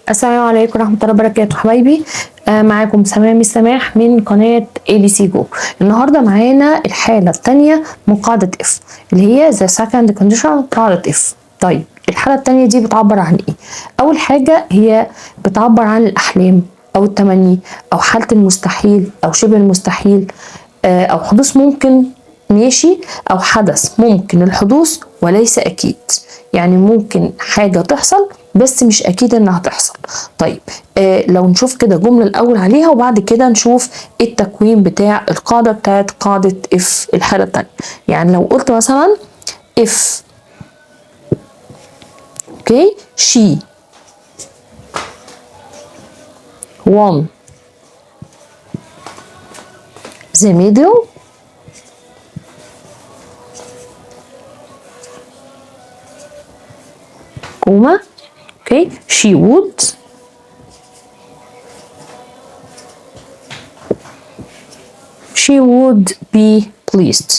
السلام عليكم ورحمة الله وبركاته حبايبي. معاكم سماح سماح من قناة ABC Go. النهاردة معانا الحالة الثانية من قاعدة F اللي هي the second condition قاعدة F. طيب الحالة الثانية دي بتعبر عن ايه؟ أول حاجة هي بتعبر عن الأحلام أو التمني أو حالة المستحيل أو شبه المستحيل، أو حدوث ممكن ماشي أو حدث ممكن الحدوث وليس أكيد، يعني ممكن حاجة تحصل بس مش أكيد إنها تحصل. طيب لو نشوف كده جملة الأول عليها وبعد كده نشوف التكوين بتاع القاعدة بتاعت قاعدة if الحالة التانية. يعني لو قلت مثلا if okay she won the medal comma okay she would be pleased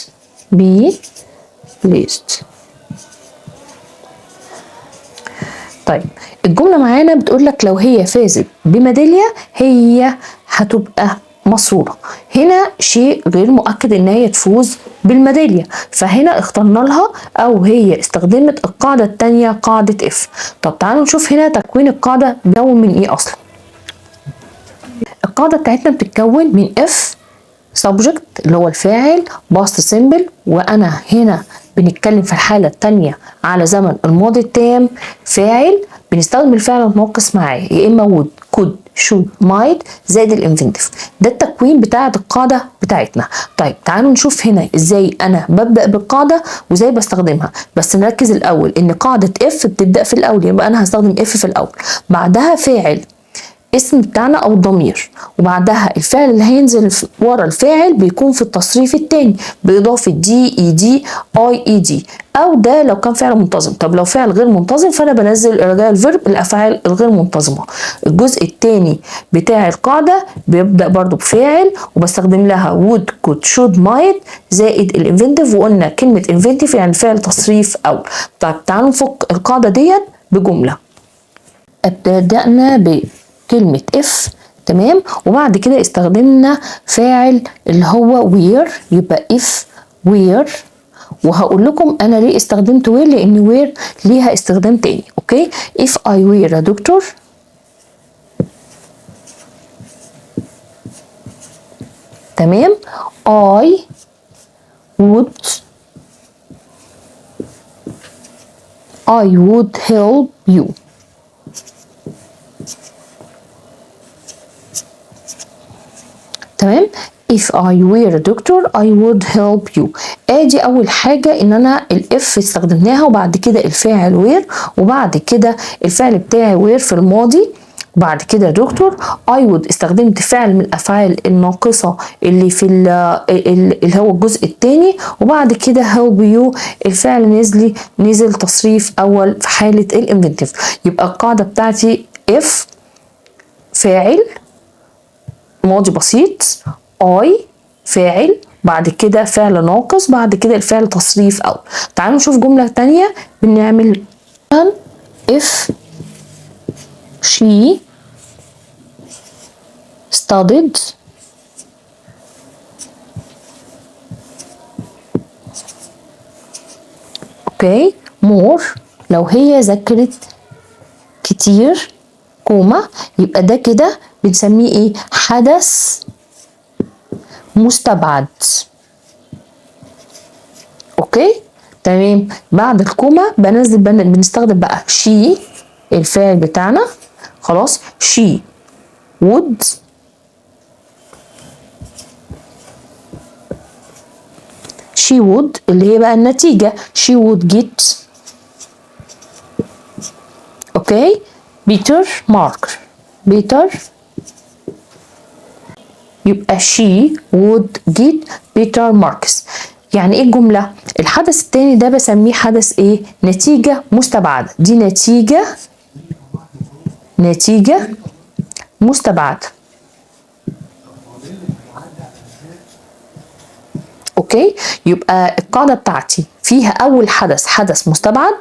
طيب الجملة معانا بتقول لك لو هي فازت بميدالية هي هتبقى مسرورة. هنا شيء غير مؤكد ان هي تفوز بالميدالية، فهنا اخترنا لها او هي استخدمت القاعدة التانية قاعدة اف. طب تعالوا نشوف هنا تكوين القاعدة بتتكون من ايه اصلا. القاعدة بتاعتنا بتتكون من اف subject اللي هو الفاعل past simple، وانا هنا بنتكلم في الحالة التانية على زمن الماضي التام فاعل، بنستخدم الفعل المتناقص معاه يا اما would could should might زائد الانفينيتيف. ده التكوين بتاعت القاعدة بتاعتنا. طيب تعالوا نشوف هنا ازاي انا ببدأ بالقاعدة وازاي بستخدمها، بس نركز الاول ان قاعدة اف بتبدأ في الاول، يبقى انا هستخدم اف في الاول، بعدها فاعل اسم بتاعنا او الضمير، وبعدها الفعل اللي هينزل ورا الفاعل بيكون في التصريف التاني باضافه دي اي دي اي اي دي، او ده لو كان فعل منتظم. طب لو فعل غير منتظم فانا بنزل ارجاء الفيرب الافعال الغير منتظمه. الجزء التاني بتاع القاعده بيبدا برضو بفاعل وبستخدم لها would could should might زائد الانفنتيف، وقلنا كلمه انفنتيف يعني فعل تصريف او. طب تعالوا نفك القاعده ديت بجمله. ابتدأنا بكلمة if تمام، وبعد كده استخدمنا فاعل اللي هو where، يبقى if where. وهقول لكم انا ليه استخدمت where، لان where ليها استخدام تاني. اوكي if I were a doctor تمام I would help you. تمام if I were a doctor I would help you. ادي اول حاجة ان انا الاف استخدمناها، وبعد كده الفاعل were، وبعد كده الفعل بتاعي were في الماضي، وبعد كده دكتور. I would استخدمت فعل من الافعال الناقصة اللي في اللي هو الجزء الثاني، وبعد كده help you الفعل نزل تصريف اول في حالة الانفنتيف. يبقى القاعدة بتاعتي if فاعل ماضي بسيط I فاعل بعد كده فعل ناقص بعد كده الفعل تصريف أو. تعالوا نشوف جملة تانية بنعمل if she studied okay more، لو هي ذاكرت كتير كوما، يبقى ده كده بنسميه ايه؟ حدث مستبعد. اوكي تمام. بعد الكوما بنستخدم بقى she الفاعل بتاعنا خلاص she would اللي هي بقى النتيجة she would get اوكي better mark يبقى she would get better marks. يعني ايه الجملة؟ الحدث التاني ده بسميه حدث ايه؟ نتيجة مستبعدة. دي نتيجة مستبعدة. اوكي يبقى القاعدة بتاعتي فيها اول حدث مستبعد،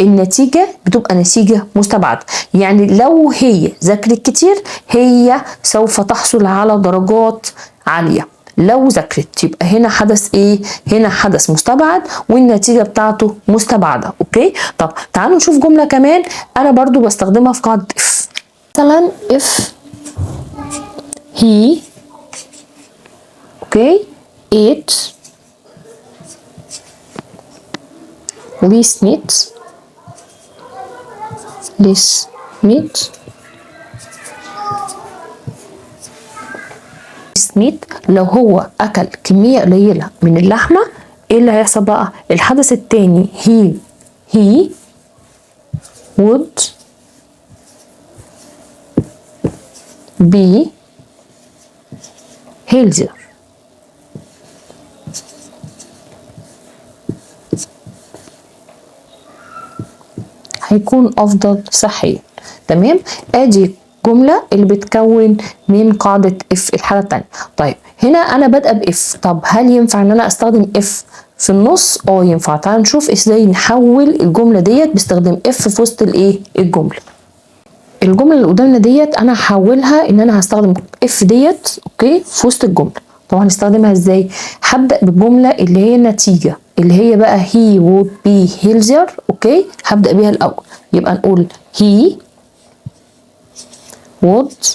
النتيجة بتبقى نتيجة مستبعدة. يعني لو هي ذاكرت كتير هي سوف تحصل على درجات عالية. لو ذاكرت يبقى هنا حدث ايه؟ هنا حدث مستبعد والنتيجة بتاعته مستبعدة. اوكي، طب تعالوا نشوف جملة كمان انا برضو بستخدمها في قاعدة if. مثلا if he ate less meat. لو هو اكل كمية قليلة من اللحمة ايه اللي هيحصل بقى؟ الحدث التاني he would be healthier. هيكون افضل صحيا. تمام، ادي جملة اللي بتكون من قاعدة اف الحالة التانية. طيب هنا انا بادئة باف، طب هل ينفع ان انا استخدم اف في النص؟ ينفع. تعال نشوف ازاي نحول الجملة ديت باستخدام اف في وسط الايه؟ الجملة. الجملة اللي قدامنا ديت انا هحولها ان انا هستخدم اف ديت اوكي في وسط الجملة. طبعا هنستخدمها ازاي؟ هبدأ بالجملة اللي هي النتيجة اللي هي بقى he would be healthier. اوكي، هبدأ بيها الاول. يبقى نقول he would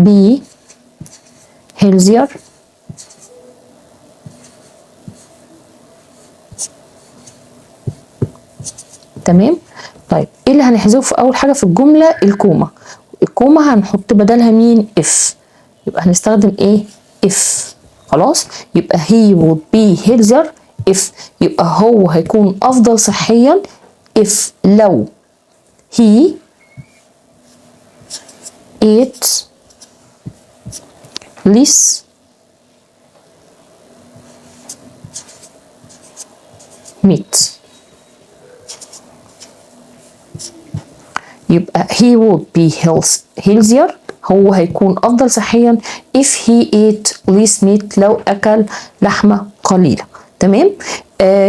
be healthier تمام. طيب ايه اللي هنحذفه اول حاجه في الجمله؟ الكومه. الكومه هنحط بدلها مين؟ اف. يبقى هنستخدم ايه؟ اف. خلاص، يبقى he would be healthier if. يبقى هو هيكون افضل صحيا if لو he ate less meat. يبقى he would be healthier، هو هيكون أفضل صحيا if he ate less meat، لو أكل لحمة قليلة. تمام،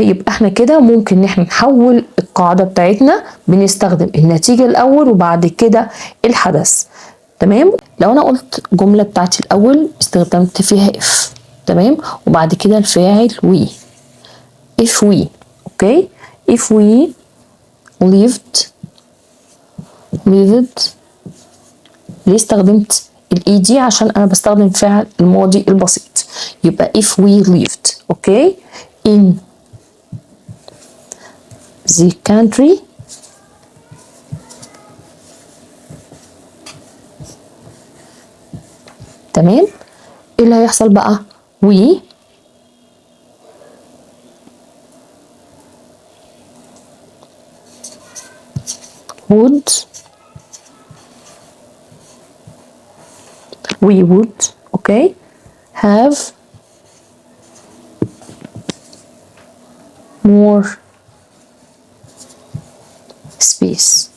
يبقى احنا كده ممكن ان احنا نحول القاعدة بتاعتنا بنستخدم النتيجة الأول وبعد كده الحدث. تمام، لو أنا قلت جملة بتاعتي الأول استخدمت فيها if، تمام، وبعد كده الفاعل we. if we okay if we lived ليه استخدمت الاي دي؟ عشان انا بستخدم فعل الماضي البسيط. يبقى if we lived okay in the country تمام، ايه اللي هيحصل بقى؟ we would okay have more space.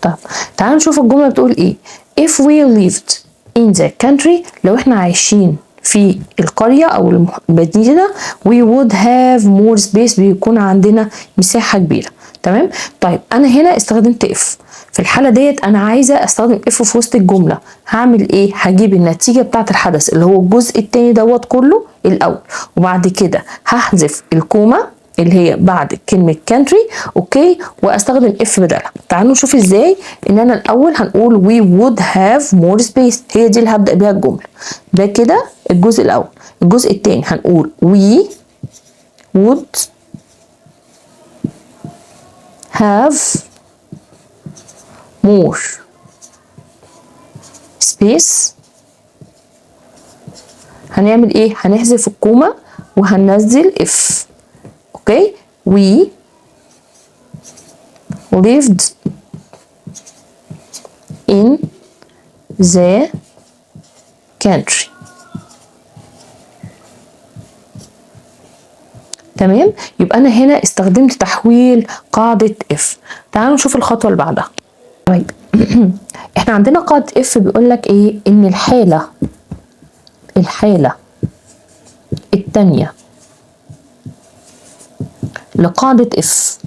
طب تعالوا نشوف الجملة بتقول ايه. if we lived in the country، لو احنا عايشين في القرية او المدينة we would have more space، بيكون عندنا مساحة كبيرة. تمام، طيب انا هنا استخدمت if. في الحالة ديت انا عايزة استخدم if في وسط الجملة. هعمل ايه؟ هجيب النتيجة بتاعة الحدث اللي هو الجزء التاني دوت كله الاول، وبعد كده هحذف الكومة اللي هي بعد كلمة country اوكي، واستخدم if بدلها. تعالوا نشوف ازاي. ان انا الاول هنقول we would have more space، هي دي اللي هبدأ بيها الجملة. ده كده الجزء الاول. الجزء التاني هنقول we would have more space. هنعمل ايه؟ هنحذف الكومة وهننزل if. اوكي، we lived in the country. تمام، يبقى انا هنا استخدمت تحويل قاعدة if. تعالوا نشوف الخطوة اللي بعدها. طيب احنا عندنا قاعدة if بيقول لك ايه؟ ان الحالة الحالة التانية لقاعدة اف.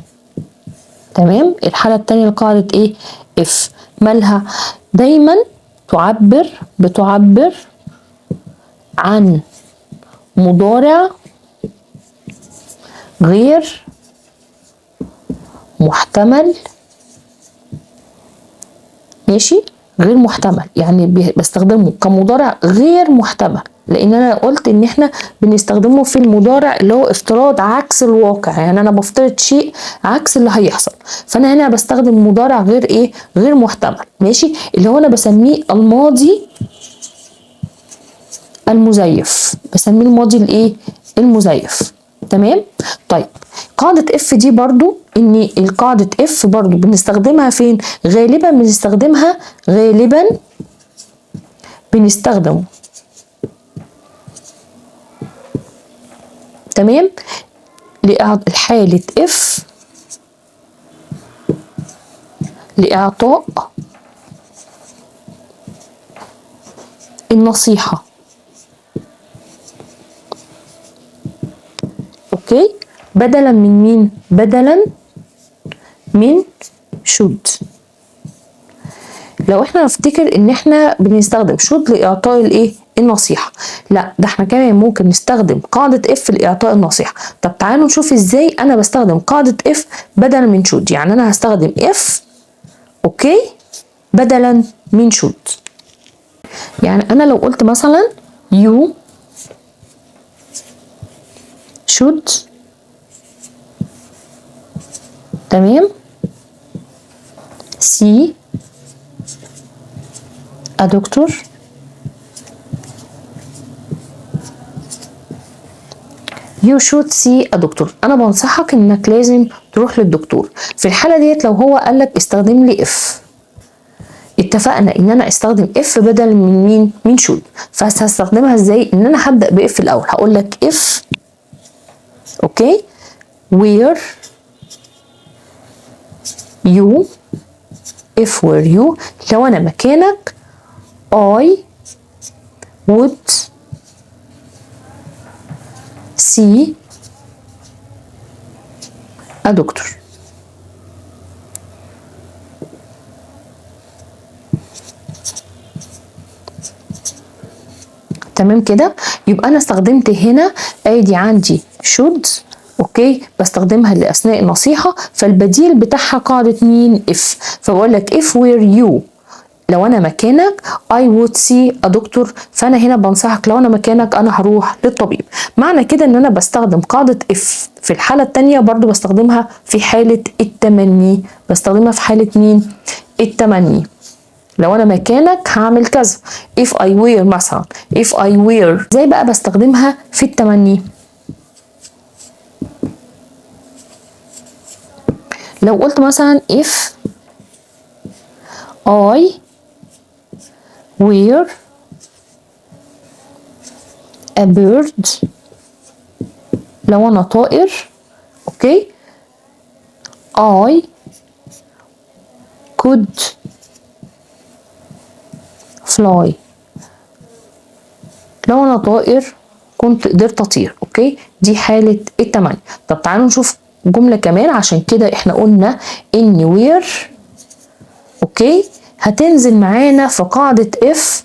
تمام، الحالة التانية لقاعدة ايه؟ اف. مالها؟ دايما بتعبر عن مضارع غير محتمل. ماشي، غير محتمل، يعني بستخدمه كمضارع غير محتمل، لان انا قلت ان احنا بنستخدمه في المضارع اللي هو افتراض عكس الواقع، يعني انا بفترض شيء عكس اللي هيحصل، فانا هنا بستخدم مضارع غير ايه؟ غير محتمل. ماشي، اللي هو انا بسميه الماضي المزيف، بسميه الماضي الايه؟ المزيف. تمام. طيب قاعدة اف دي برضو، ان القاعدة اف برضو بنستخدمها فين؟ غالبا بنستخدم تمام حالة اف لإعطاء النصيحة. اوكي، بدلا من مين؟ بدلا من should. لو احنا نفتكر ان احنا بنستخدم should لإعطاء الايه؟ النصيحة، لا ده احنا كمان ممكن نستخدم قاعدة اف لإعطاء النصيحة. طب تعالوا نشوف ازاي انا بستخدم قاعدة اف بدلا من should. يعني انا هستخدم اف اوكي بدلا من should. يعني انا لو قلت مثلا you should، تمام، see a doctor. You should see a doctor. انا بنصحك انك لازم تروح للدكتور. في الحالة ديت لو هو قالك استخدم لي اف، اتفقنا ان انا استخدم اف بدل من مين؟ من should. فهستخدمها ازاي؟ ان انا هبدأ باف الاول، هقول لك if اوكي where you، if were you، لو انا مكانك I would see a doctor. تمام كده، يبقى انا استخدمت هنا ادي عندي should اوكي بستخدمها لاثناء النصيحه، فالبديل بتاعها قاعده مين؟ if. فبقول لك if were you، لو انا مكانك I would see a doctor، فانا هنا بنصحك لو انا مكانك انا هروح للطبيب. معنى كده ان انا بستخدم قاعده if في الحاله الثانيه، برضو بستخدمها في حاله التمني. بستخدمها في حاله مين؟ التمني. لو انا مكانك هعمل كذا. if I were مثلا، if I were. ازاي بقى بستخدمها في التمني؟ لو قلت مثلا if I were a bird، لو انا طائر اوكي I could fly، لو انا طائر كنت قدرت اطير. اوكي، دي حالة التمني. طب تعالوا نشوف جملة كمان، عشان كده احنا قلنا ان وير اوكي هتنزل معانا في قاعدة اف،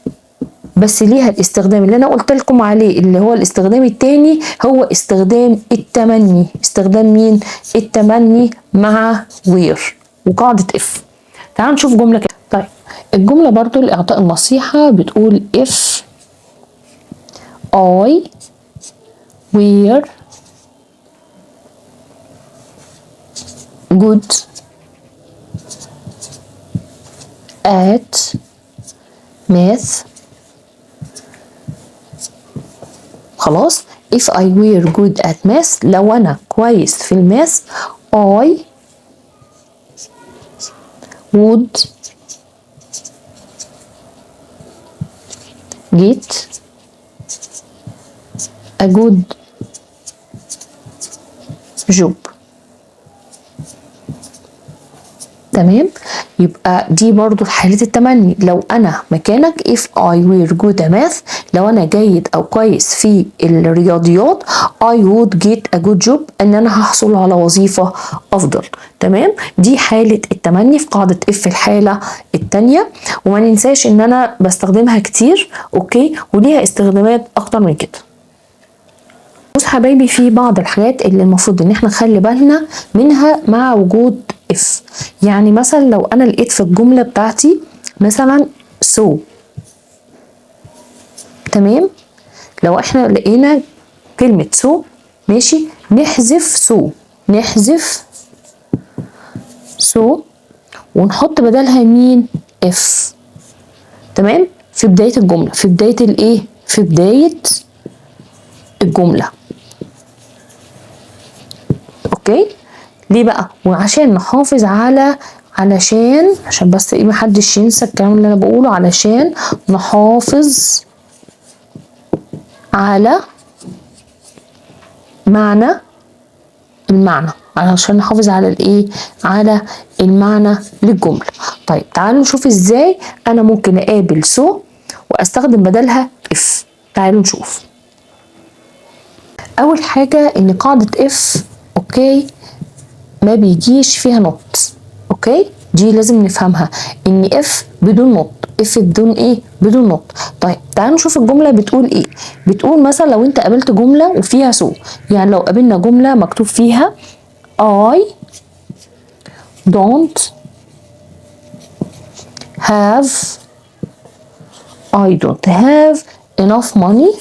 بس ليها الاستخدام اللي انا قلت لكم عليه، اللي هو الاستخدام التاني، هو استخدام التمني. استخدام مين؟ التمني مع وير وقاعدة اف. تعالوا نشوف جملة كده. طيب الجملة برضو لإعطاء النصيحة بتقول if I were good at math. خلاص، if I were good at math، لو أنا كويس في الماث I would get a good job. تمام. يبقى دي برضو حالة التمني. لو أنا مكانك if I were good at math، لو أنا جيد أو كويس في الرياضيات I would get a good job، إن أنا هحصل على وظيفة أفضل. تمام. دي حالة التمني في قاعدة if الحالة التانية، وما ننساش إن أنا بستخدمها كتير. أوكي، وليها استخدامات أكتر من كده. بص حبايبي، في بعض الحاجات اللي المفروض ان احنا نخلي بالنا منها مع وجود اف. يعني مثلا لو انا لقيت في الجملة بتاعتي مثلا so، تمام، لو احنا لقينا كلمة so ماشي، نحذف so، نحذف so ونحط بدلها مين؟ اف. تمام، في بداية الجملة، في بداية الايه؟ في بداية الجملة. اوكي، ليه بقى؟ وعشان نحافظ على، عشان بس ايه محدش ينسى الكلام اللي انا بقوله، علشان نحافظ على المعنى، علشان نحافظ على الايه؟ على المعنى للجملة. طيب تعالوا نشوف ازاي انا ممكن اقابل سو واستخدم بدلها اف. تعالوا نشوف. اول حاجة ان قاعدة اف اوكي ما بيجيش فيها نوت. اوكي، دي لازم نفهمها، ان اف بدون نوت، اف بدون ايه؟ بدون نوت. طيب تعالوا نشوف الجمله بتقول ايه. بتقول مثلا لو انت قابلت جمله وفيها سو، يعني لو قابلنا جمله مكتوب فيها I don't have enough money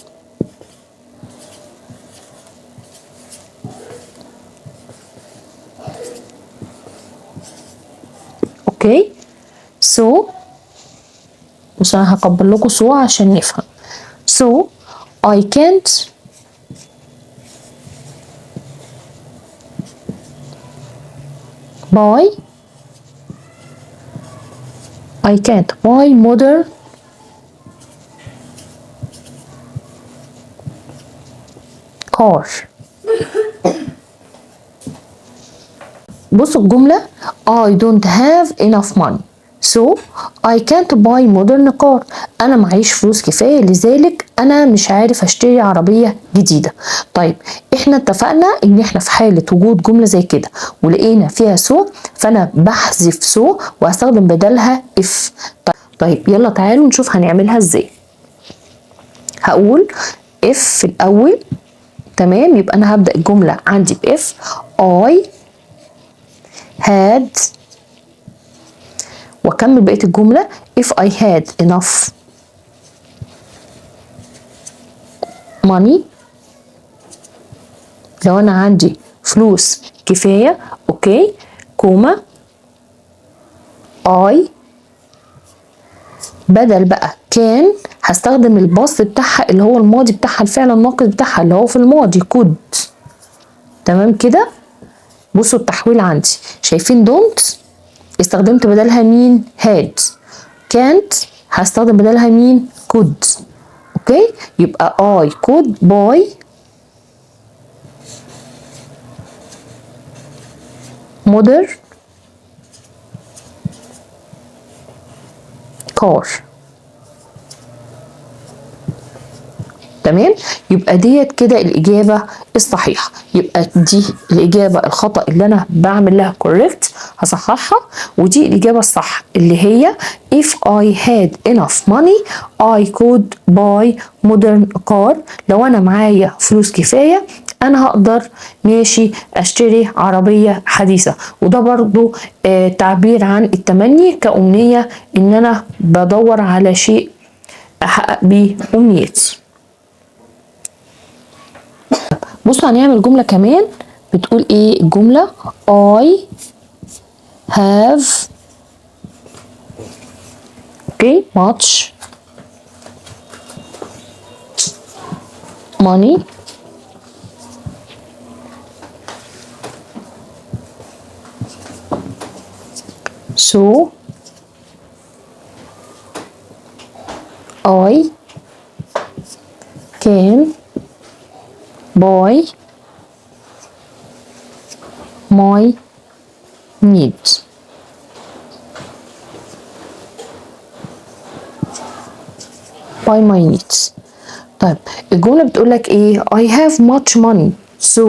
اوكي. so بص انا هكبر لكم so عشان نفهم. so I can't buy modern car. بصوا الجملة I don't have enough money so I can't buy modern car. أنا معيش فلوس كفاية لذلك أنا مش عارف أشتري عربية جديدة. طيب إحنا اتفقنا إن إحنا في حالة وجود جملة زي كده ولقينا فيها so، فأنا بحذف so وأستخدم بدلها if. طيب يلا تعالوا نشوف هنعملها إزاي. هقول if في الأول، تمام، يبقى أنا هبدأ الجملة عندي ب if I had، واكمل بقيه الجمله if I had enough money، لو انا عندي فلوس كفايه. اوكي، كوما I، بدل بقى كان هستخدم الباست بتاعها اللي هو الماضي بتاعها، الفعل الناقص بتاعها اللي هو في الماضي could. تمام كده. بصوا التحويل عندي، شايفين don't استخدمت بدلها مين؟ had. can't هستخدم بدلها مين؟ could. اوكي، يبقى I could buy modern car. تمام، يبقى ديت كده الإجابة الصحيحة. يبقى دي الإجابة الخطأ اللي أنا بعمل لها correct هصححها، ودي الإجابة الصح اللي هي if I had enough money I could buy modern car. لو أنا معايا فلوس كفاية أنا هقدر ماشي أشتري عربية حديثة. وده برضو تعبير عن التمني كأمنية، إن أنا بدور على شيء أحقق بيه أمنيتي. بصوا هنعمل جملة كمان بتقول ايه الجملة I have okay much money so I can buy my needs. buy my needs. طيب الجملة بتقول لك ايه؟ I have much money so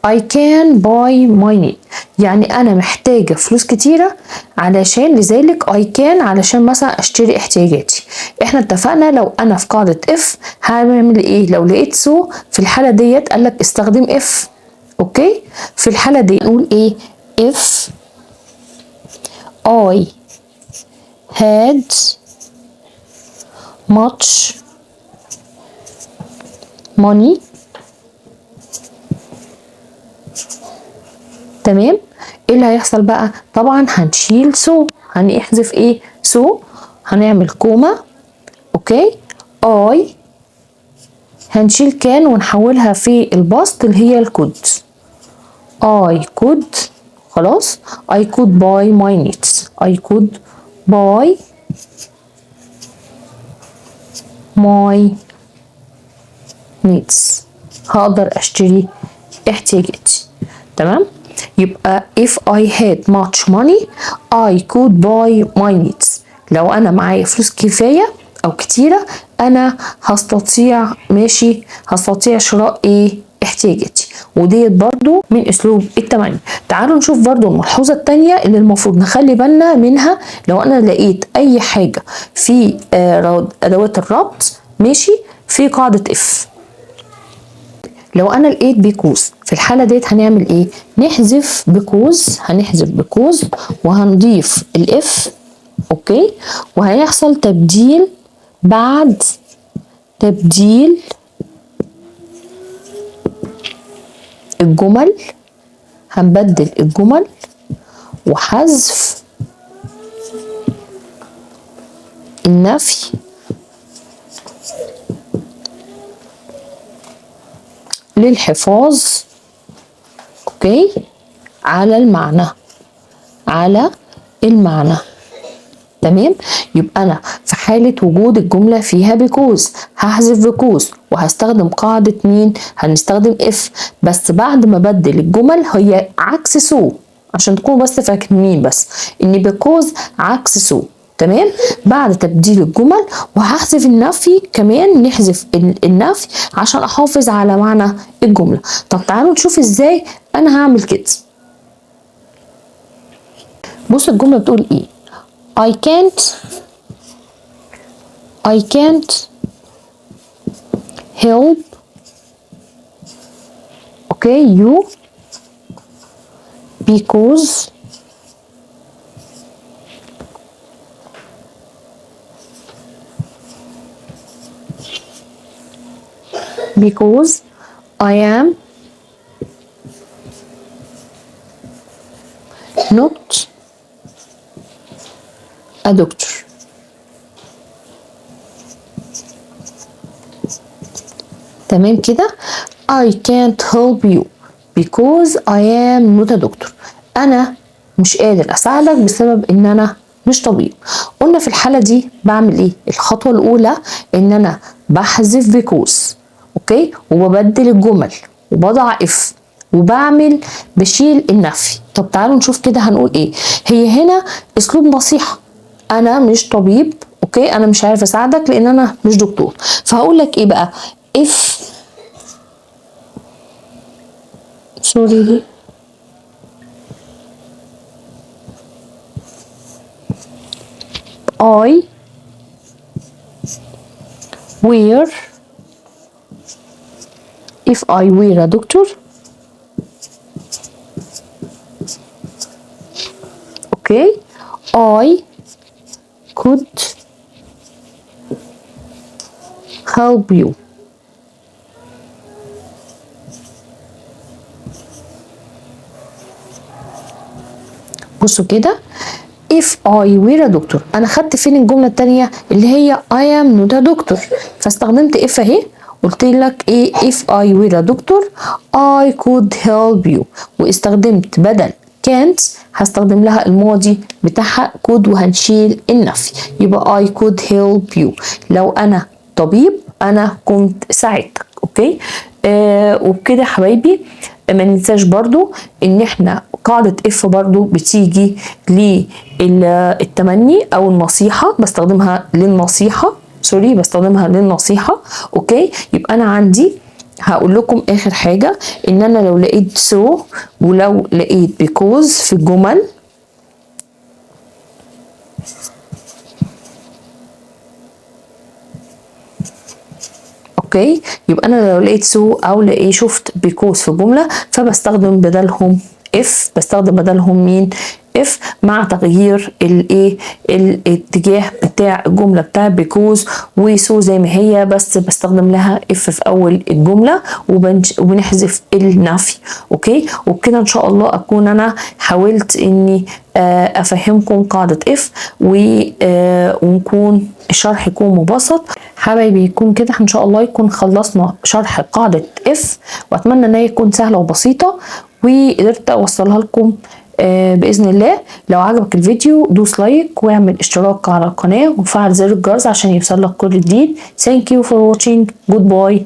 I can buy my need. يعني أنا محتاجة فلوس كتيرة علشان لذلك I can علشان مثلا أشتري احتياجاتي. احنا اتفقنا لو أنا في قاعدة if هعمل ايه؟ لو لقيت so في الحالة ديت قالك استخدم if. اوكي؟ في الحالة دي نقول ايه؟ if I had much money. تمام؟ ايه اللي هيحصل بقى؟ طبعا هنشيل سو، هنحذف ايه؟ سو هنعمل كوما. اوكي؟ اي هنشيل كان ونحولها في الباست اللي هي الكود. I could خلاص I could buy my needs. I could buy my needs. هقدر اشتري احتياجاتي. تمام؟ يبقى if I had much money I could buy my needs. لو انا معايا فلوس كفاية او كتيرة انا هستطيع شراء ايه؟ احتياجاتي. وديت برضو من اسلوب التمني. تعالوا نشوف برضو الملحوظة التانية اللي المفروض نخلي بالنا منها لو انا لقيت اي حاجة في ادوات الربط ماشي في قاعدة if. لو انا لقيت بيكوز في الحالة ديت هنعمل ايه؟ نحذف بيكوز، هنحذف بيكوز وهنضيف الاف. اوكي؟ وهيحصل تبديل بعد تبديل الجمل، هنبدل الجمل وحذف النفي للحفاظ اوكي على المعنى. تمام؟ يبقى انا في حالة وجود الجملة فيها بيكوز هحذف بيكوز وهستخدم قاعدة مين؟ هنستخدم اف. بس بعد ما بدل الجمل هي عكس سو عشان تكونوا بس فاكرين بس ان بيكوز عكس سو. تمام؟ بعد تبديل الجمل وهحذف النفي كمان، نحذف النفي عشان احافظ على معنى الجملة. طب تعالوا نشوف ازاي انا هعمل كده. بص الجملة بتقول ايه؟ I can't help you because I am not a doctor. تمام كده؟ I can't help you because I am not a doctor. أنا مش قادر أساعدك بسبب إن أنا مش طبيب. قلنا في الحالة دي بعمل إيه؟ الخطوة الأولى إن أنا بحذف because أوكي؟ وببدل الجمل وبضع if بشيل النفي. طب تعالوا نشوف كده هنقول إيه؟ هي هنا أسلوب نصيحة. أنا مش طبيب أوكي؟ أنا مش عارف أساعدك لأن أنا مش دكتور. فهقول لك إيه بقى؟ if I were a doctor okay I could help you. بصوا كده if I were a doctor انا خدت فين الجمله الثانيه اللي هي I am not a doctor فاستخدمت if اهي. قلت لك ايه؟ if I were a doctor I could help you واستخدمت بدل can't هستخدم لها الماضي بتاعها could وهنشيل النفي. يبقى I could help you لو انا طبيب انا كنت ساعدتك. اوكي؟ وبكده يا حبايبي ما ننساش برضو ان احنا قاعدة اف برضو بتيجي للتمني او النصيحة، بستخدمها للنصيحة سوري بستخدمها للنصيحة. اوكي يبقى انا عندي هقول لكم اخر حاجة ان انا لو لقيت so ولو لقيت because في الجمل اوكي يبقى انا لو لقيت so او لقيت شفت because في جملة فبستخدم بدلهم if، بستخدم بدلهم مين؟ if مع تغيير الايه الاتجاه بتاع الجمله بتاع because وسو زي ما هي، بس بستخدم لها if في اول الجمله وبنحذف النفي. اوكي وبكده ان شاء الله اكون انا حاولت اني افهمكم قاعده if ونكون الشرح يكون مبسط. حبايبي يكون كده ان شاء الله يكون خلصنا شرح قاعده if، واتمنى ان هي تكون سهله وبسيطه وقدرت اوصلها لكم باذن الله. لو عجبك الفيديو دوس لايك واعمل اشتراك على القناه وفعل زر الجرس عشان يوصلك كل جديد. Thank you for watching. Goodbye.